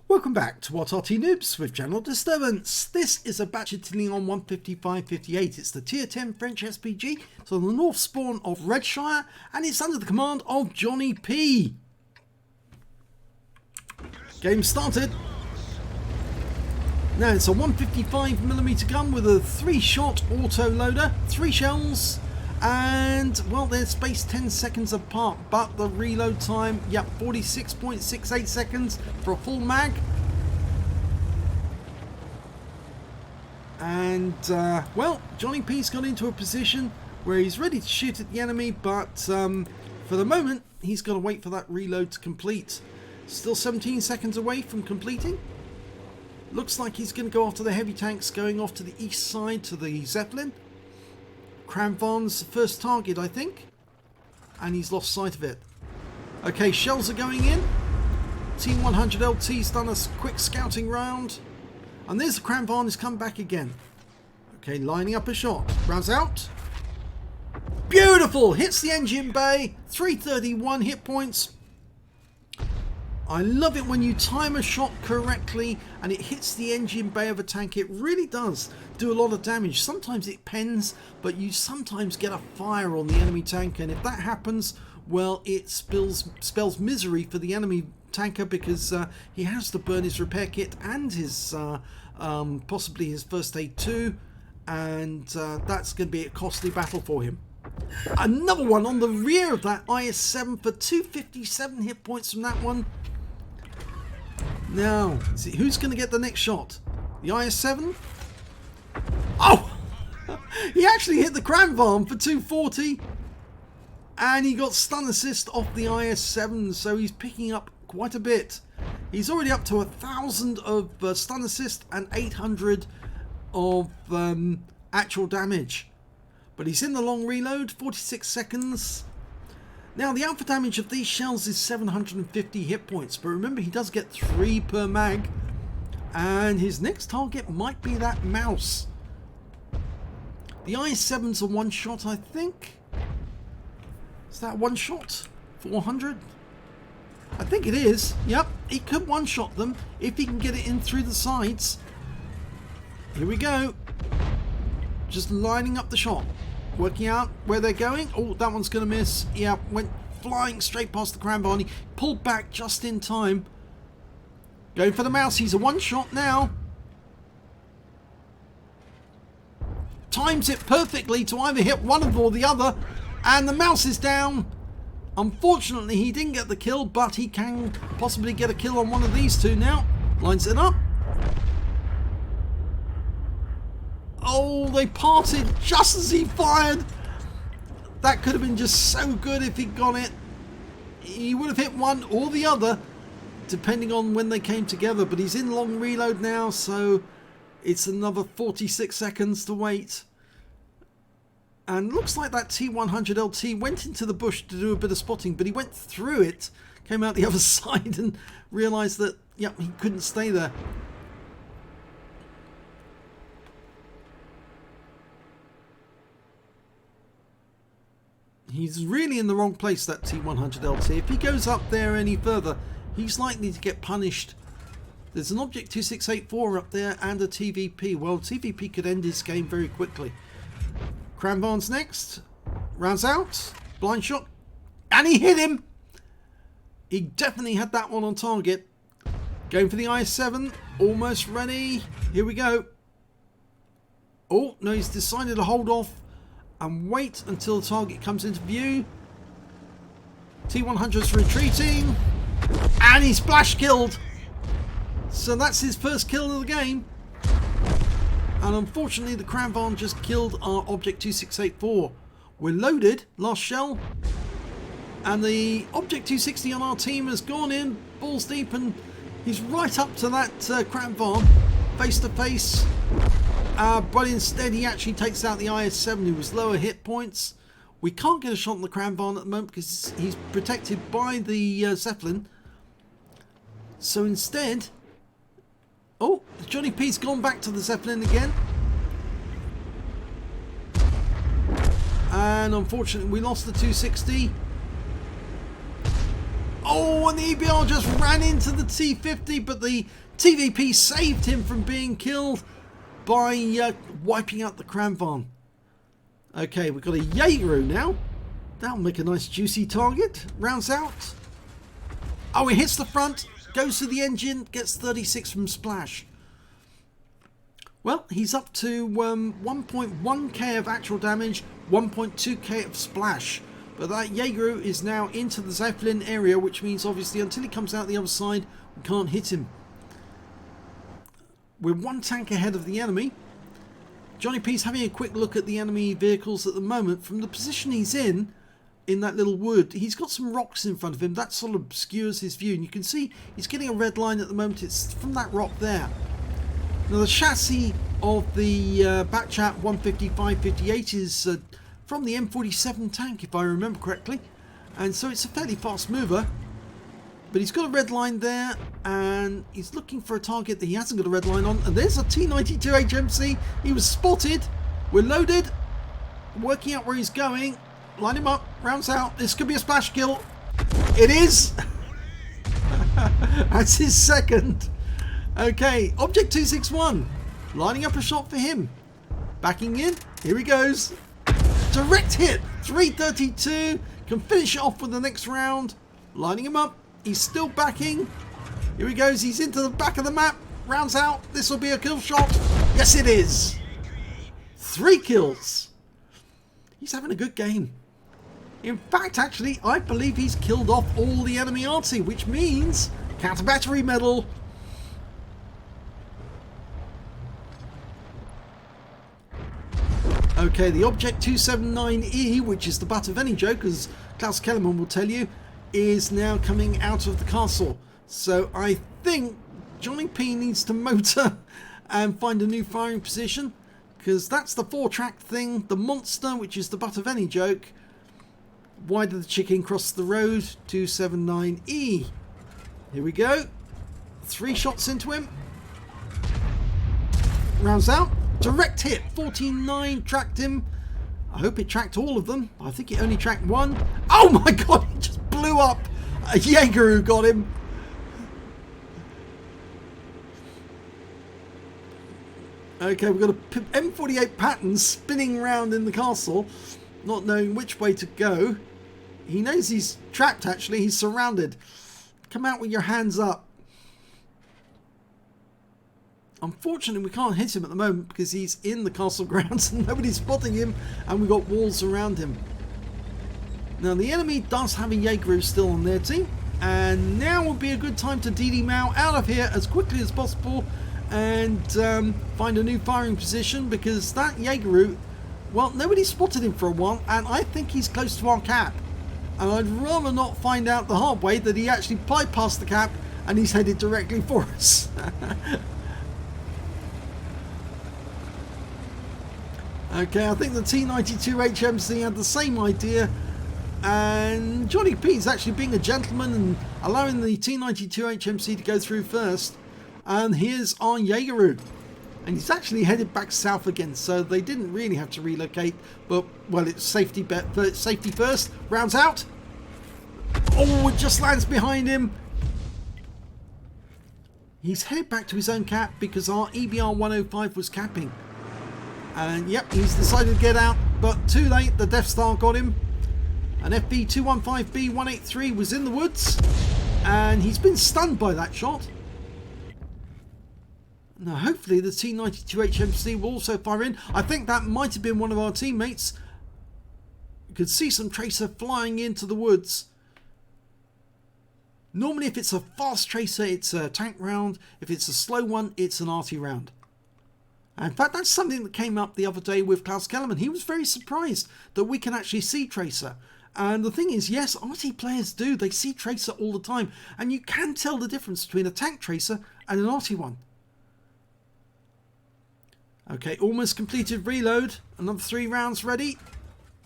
Welcome back to what Arty Noobs with General Disturbance. This is a Bat Châtillon on 15558. It's the tier 10 French SPG. It's on the north spawn of Redshire and it's under the command of JohnnieP. Game started. Now it's a 155mm gun with a 3-shot auto loader, 3 shells, and well, they're spaced 10 seconds apart, but the reload time, yep, 46.68 seconds for a full mag. And well, JohnnieP's got into a position where he's ready to shoot at the enemy, but for the moment he's got to wait for that reload to complete. Still 17 seconds away from completing. Looks like he's going to go after the heavy tanks going off to the east side to the Zeppelin. Cranvarn's the first target, I think. And he's lost sight of it. Okay, shells are going in. Team 100 LT's done a quick scouting round. And there's the Cranvarn, has come back again. Okay, lining up a shot. Rounds out. Beautiful! Hits the engine bay. 331 hit points. I love it when you time a shot correctly and it hits the engine bay of a tank. It really does do a lot of damage. Sometimes it pens, but you sometimes get a fire on the enemy tank, and if that happens, well, it spells misery for the enemy tanker, because he has to burn his repair kit and his possibly his first aid too, and that's going to be a costly battle for him. Another one on the rear of that IS-7 for 257 hit points from that one. Now, who's going to get the next shot? The IS-7? Oh! He actually hit the Cranvarn for 240. And he got stun assist off the IS-7, so he's picking up quite a bit. He's already up to 1,000 of stun assist and 800 of actual damage. But he's in the long reload, 46 seconds. Now, the alpha damage of these shells is 750 hit points, but remember, he does get 3 per mag, and his next target might be that mouse. The IS-7's a one-shot, I think. Is that one shot? 400? I think it is. Yep, he could one-shot them if he can get it in through the sides. Here we go. Just lining up the shot. Working out where they're going. Oh, that one's going to miss. Yeah, went flying straight past the Cranvarn. He pulled back just in time. Going for the mouse. He's a one-shot now. Times it perfectly to either hit one of or the other. And the mouse is down. Unfortunately, he didn't get the kill, but he can possibly get a kill on one of these two now. Lines it up. Oh, they parted just as he fired. That could have been just so good if he'd got it. He would have hit one or the other, depending on when they came together. But he's in long reload now, so it's another 46 seconds to wait. And looks like that T100 LT went into the bush to do a bit of spotting, but he went through it, came out the other side and realised that, yep, he couldn't stay there. He's really in the wrong place, that T100 LT. If he goes up there any further, he's likely to get punished. There's an Object 2684 up there and a TVP. Well, TVP could end his game very quickly. Cranvarn's next. Rounds out. Blind shot. And he hit him! He definitely had that one on target. Going for the IS-7. Almost ready. Here we go. Oh, no, he's decided to hold off and wait until the target comes into view. T100's retreating, and he's splash killed. So that's his first kill of the game. And unfortunately, the Cranvarn just killed our Object 2684. We're loaded, last shell, and the Object 260 on our team has gone in balls deep, and he's right up to that Cranvarn, face to face. But instead he actually takes out the IS-7, who was lower hit points. We can't get a shot on the Cranvarn at the moment because he's protected by the Zeppelin. So instead, oh, JohnnieP's gone back to the Zeppelin again. And unfortunately we lost the 260. Oh, and the EBR just ran into the T-50, but the TVP saved him from being killed by wiping out the Kranvan. Okay, we've got a Jaeger now. That'll make a nice juicy target. Rounds out. Oh, it hits the front, goes to the engine, gets 36 from splash. Well, he's up to 1.1k of actual damage, 1.2k of splash. But that Jaeger is now into the Zeppelin area, which means obviously until he comes out the other side, we can't hit him. We're one tank ahead of the enemy. JohnnieP's having a quick look at the enemy vehicles at the moment. From the position he's in that little wood, he's got some rocks in front of him. That sort of obscures his view. And you can see he's getting a red line at the moment. It's from that rock there. Now the chassis of the Bat Châtillon 150-558 is from the M47 tank, if I remember correctly. And so it's a fairly fast mover. But he's got a red line there, and he's looking for a target that he hasn't got a red line on. And there's a T92 HMC. He was spotted. We're loaded. Working out where he's going. Line him up. Rounds out. This could be a splash kill. It is. That's his second. Okay, Object 261. Lining up a shot for him. Backing in. Here he goes. Direct hit. 332. Can finish it off with the next round. Lining him up. He's still backing. Here he goes. He's into the back of the map. Rounds out. This will be a kill shot. Yes, it is. 3 kills. He's having a good game. In fact, actually, I believe he's killed off all the enemy Arty, which means counter battery medal. Okay, the Object 279E, which is the butt of any joke, as Klaus Kellerman will tell you, is now coming out of the castle. So I think JohnnieP needs to motor and find a new firing position, because that's the 4-track thing. The monster, which is the butt of any joke. Why did the chicken cross the road? 279E. Here we go. 3 shots into him. Rounds out. Direct hit. 49 tracked him. I hope it tracked all of them. I think it only tracked 1. Oh my god, it just blew up. A Jaeger who got him. Okay, we've got a M48 Patton spinning around in the castle, not knowing which way to go. He knows he's trapped, actually. He's surrounded. Come out with your hands up. Unfortunately, we can't hit him at the moment because he's in the castle grounds and nobody's spotting him, and we've got walls around him. Now, the enemy does have a Jaeger still on their team, and now would be a good time to DD Mao out of here as quickly as possible and find a new firing position, because that Jaeger, well, nobody spotted him for a while, and I think he's close to our cap. And I'd rather not find out the hard way that he actually bypassed the cap and he's headed directly for us. Okay, I think the T92 HMC had the same idea, and JohnnieP is actually being a gentleman and allowing the T92 HMC to go through first. And here's our Jaeger, and he's actually headed back south again, so they didn't really have to relocate, but, well, it's safety first. Rounds out. Oh, it just lands behind him. He's headed back to his own cap because our EBR 105 was capping. And yep, he's decided to get out, but too late. The Death Star got him. An FB215B 183 was in the woods, and he's been stunned by that shot. Now, hopefully the T92 HMC will also fire in. I think that might have been one of our teammates. You could see some tracer flying into the woods. Normally, if it's a fast tracer, it's a tank round. If it's a slow one, it's an Arty round. In fact, that's something that came up the other day with Klaus Kellerman. He was very surprised that we can actually see tracer. And the thing is, yes, Arty players do. They see tracer all the time. And you can tell the difference between a tank tracer and an Arty one. Okay, almost completed reload. Another 3 rounds ready.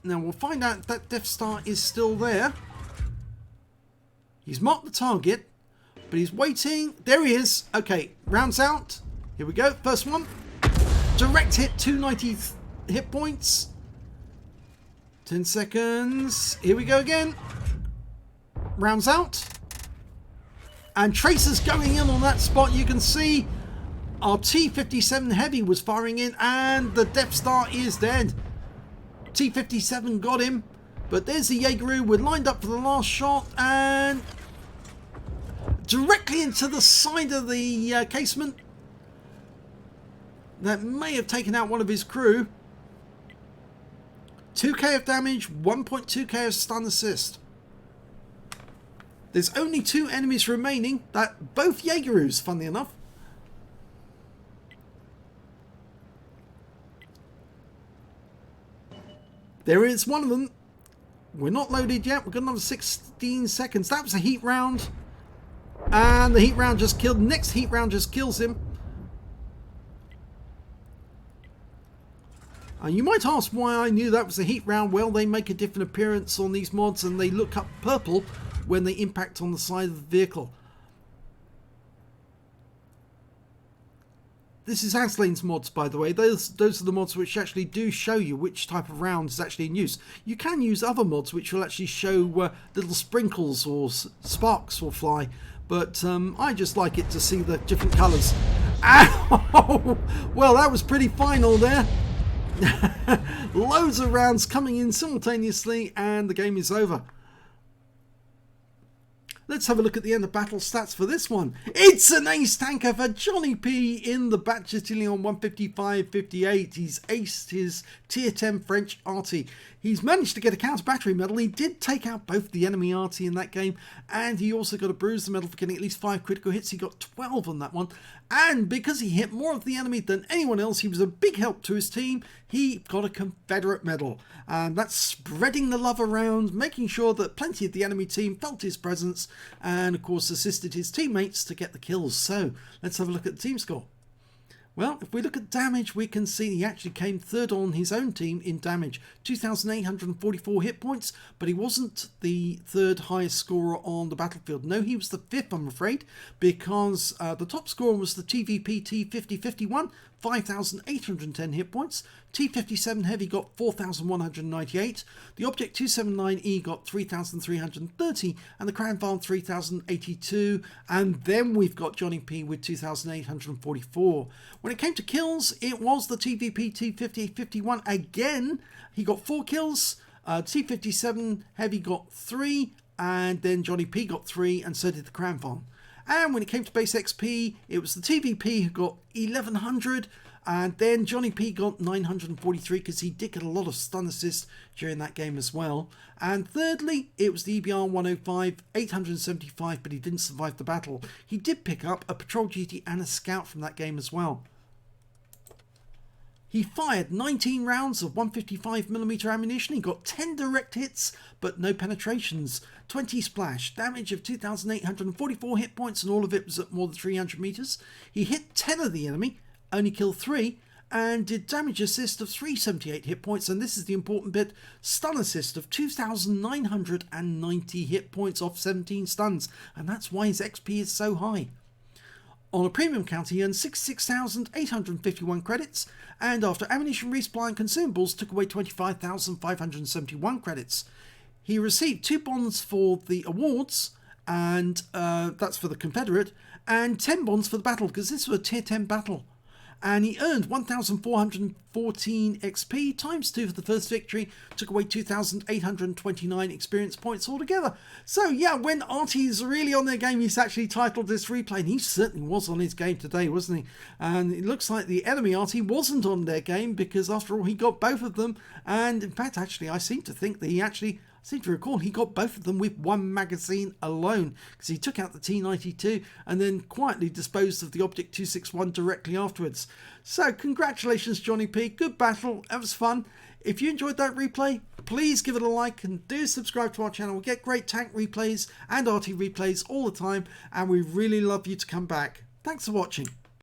Now we'll find out if that Death Star is still there. He's marked the target, but he's waiting. There he is. Okay, rounds out. Here we go. First one. Direct hit, 290 hit points. 10 seconds. Here we go again. Rounds out. And tracers going in on that spot. You can see our T-57 Heavy was firing in, and the Death Star is dead. T-57 got him, but there's the Jaeger. We're lined up for the last shot, and directly into the side of the casement. That may have taken out one of his crew. 2k of damage, 1.2k of stun assist. There's only 2 enemies remaining. That both Jaegerus, funnily enough. There is one of them. We're not loaded yet. We've got another 16 seconds. That was a heat round. And the heat round just killed. Next heat round just kills him. You might ask why I knew that was a heat round. Well, they make a different appearance on these mods and they look up purple when they impact on the side of the vehicle. This is Aslains mods, by the way. Those are the mods which actually do show you which type of round is actually in use. You can use other mods which will actually show little sprinkles or sparks will fly. But I just like it to see the different colours. Ow! Well, that was pretty final there. Loads of rounds coming in simultaneously and the game is over. Let's have a look at the end of battle stats for this one. It's an ace tanker for JohnnieP in the Bat Châtillon 155-58. He's aced his tier 10 French Arty. He's managed to get a counter battery medal. He did take out both the enemy Arty in that game, and he also got a bruiser medal for getting at least 5 critical hits. He got 12 on that one, and because he hit more of the enemy than anyone else, he was a big help to his team. He got a Confederate medal, and that's spreading the love around, making sure that plenty of the enemy team felt his presence, and of course assisted his teammates to get the kills. So let's have a look at the team score. Well, if we look at damage, we can see he actually came third on his own team in damage. 2,844 hit points, but he wasn't the third highest scorer on the battlefield. No, he was the 5th, I'm afraid, because the top scorer was the TVP T5051, 5,810 hit points. T57 Heavy got 4,198. The Object 279E got 3,330, and the Crown Farm 3,082. And then we've got JohnnieP with 2,844. When it came to kills, it was the TVP T5051 again. He got 4 kills. T57 Heavy got 3, and then JohnnieP got 3, and so did the Crown Farm. And when it came to base XP, it was the TVP who got 1,100, and then JohnnieP got 943 because he did get a lot of stun assist during that game as well. And thirdly, it was the EBR 105, 875, but he didn't survive the battle. He did pick up a patrol duty and a scout from that game as well. He fired 19 rounds of 155mm ammunition. He got 10 direct hits, but no penetrations. 20 splash, damage of 2,844 hit points, and all of it was at more than 300 meters. He hit 10 of the enemy, only killed 3, and did damage assist of 378 hit points. And this is the important bit, stun assist of 2,990 hit points off 17 stuns. And that's why his XP is so high. On a premium count, he earned 66,851 credits, and after ammunition resupply and consumables, took away 25,571 credits. He received 2 bonds for the awards, and that's for the Confederate, and 10 bonds for the battle, because this was a tier 10 battle. And he earned 1,414 XP times 2 for the first victory, took away 2,829 experience points altogether. So yeah, when Arty's really on their game, he's actually titled this replay, and he certainly was on his game today, wasn't he? And it looks like the enemy Arty wasn't on their game, because after all, he got both of them. And in fact, actually, I seem to think that I seem to recall he got both of them with 1 magazine alone, because he took out the T92 and then quietly disposed of the Object 261 directly afterwards. So congratulations, JohnnieP, good battle, that was fun. If you enjoyed that replay, please give it a like and do subscribe to our channel. We get great tank replays and Arty replays all the time, and we really love you to come back. Thanks for watching.